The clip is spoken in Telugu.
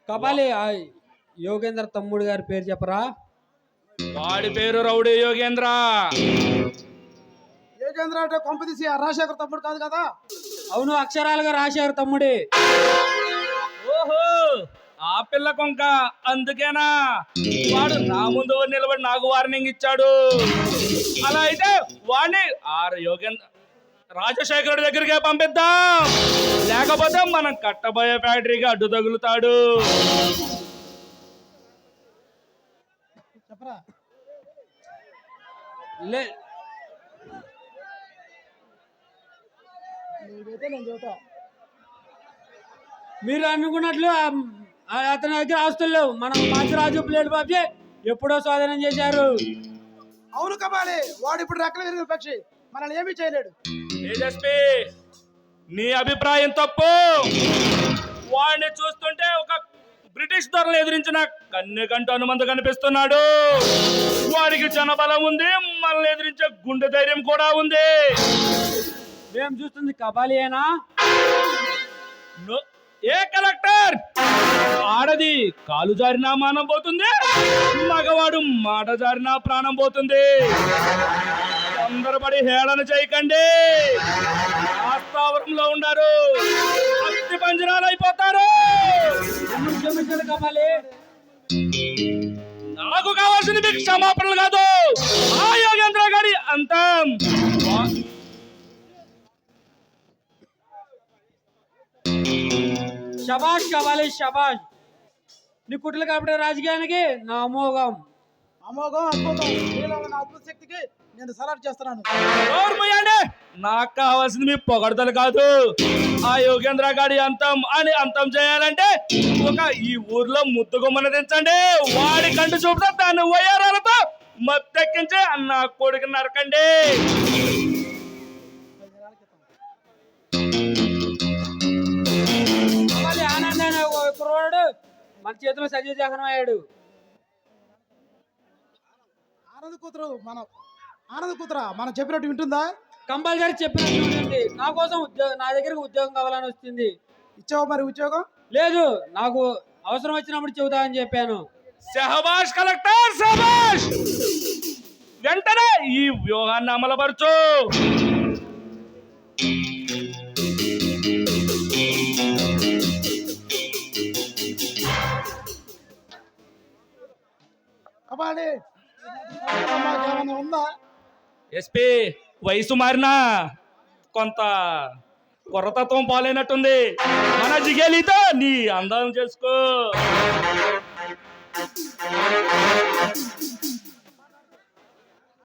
కపాలి యోగేంద్ర తమ్ముడు గారి పేరు చెప్పరా? వాడి పేరు రౌడీ యోగేంద్ర. యోగేంద్ర అంటే కొంపదీసి ఆ రాజశేఖర్ తమ్ముడు కాదు కదా? అవును, అక్షరాలుగా రాశారు తమ్ముడే. ఓహో, ఆ పిల్ల కొంక అందుకేనా వాడు నా ముందు నిలబడి నాకు వార్నింగ్ ఇచ్చాడు. అలా అయితే వాడిని యోగేంద్ర రాజశేఖరుడి దగ్గరికే పంపిద్దాం, లేకపోతే మనం కట్టబోయే ఫ్యాక్టరీకి అడ్డు తగులుతాడు. చెప్పరా? నీకైతే నేను చెబుతా. మీరు అనుకున్నట్లు అతని దగ్గర ఆస్తులు లేవు. మనం మాచిరాజు ప్లేట్ బాబీ ఎప్పుడో స్వాధీనం చేశారు. అవును కబాలి, వాడు ఇప్పుడు రెక్కలు విరిగిన పక్షి, మనల్ని ఏమీ చేయలేడు. తేజస్వి, నీ అభిప్రాయం తప్పు. వాడిని చూస్తుంటే ఒక బ్రిటిష్ ధరలు ఎదిరించిన కన్నెకంటూ హనుమంతు కనిపిస్తున్నాడు. వాడికి జనబలం ఉంది, మనల్ని ఎదిరించే గుండె ధైర్యం కూడా ఉంది. మేము చూస్తుంది కబాలియేనా? ఏ కలెక్టర్, ఆడది కాలు జారినా మానం పోతుంది, మగవాడు మాట జారినా ప్రాణం పోతుంది. తొందరపడి హేళన చేయకండి. ఆస్థావరంలో ఉండారు, అస్థి పంజరాలు అయిపోతారు. కబాలి, నాకు కావాల్సింది క్షమాపణలు కాదు, ఆ యోగేంద్ర గారి అంతం. శబాష్ కబాలి, శబాష్. నీ కుట్రలు కాబట్టి రాజకీయానికి నా అమోఘం. అమోఘం, అద్భుతం. నీలో ఉన్న అద్భుత శక్తికి నేను సలాట్ చేస్తున్నాను. నాకు కావాల్సింది మీ పొగడతలు కాదు, ఆ యోగేంద్ర గారి అంతం అని అంతం చేయాలంటే ఒక ఈ ఊర్లో ముద్దుగుమ్మని దించండి. వాడి కంటి చూపుతా దాన్ని వయ్యారాలతో మత్తెక్కించి నా కొడుకు నరకండి. ఆనందాన్ని కుర్రాడు మన చేతిలో సజీవ జగనం అయ్యాడు. ఆనంద్ కూతురా మనం చెప్పినట్టు వింటుందా? కంపల్సరీ చెప్పినట్టు ఉంటుంది. నా కోసం నా దగ్గరకు ఉద్యోగం కావాలని వస్తుంది. ఇచ్చావు మరి ఉద్యోగం? లేదు, నాకు అవసరం వచ్చినప్పుడు చెబుతా అని చెప్పాను. శహబాష్ కలెక్టర్, శహబాష్. వెంటనే ఈ వ్యూహాన్ని అమలుపరచు. కబాలి, ఏమన్నా ఉందా? ఎస్పీ, వయసు మారినా కొంత కొరతత్వం పాలైనట్టుంది. మన జిగేలితో నీ అందం చేసుకో.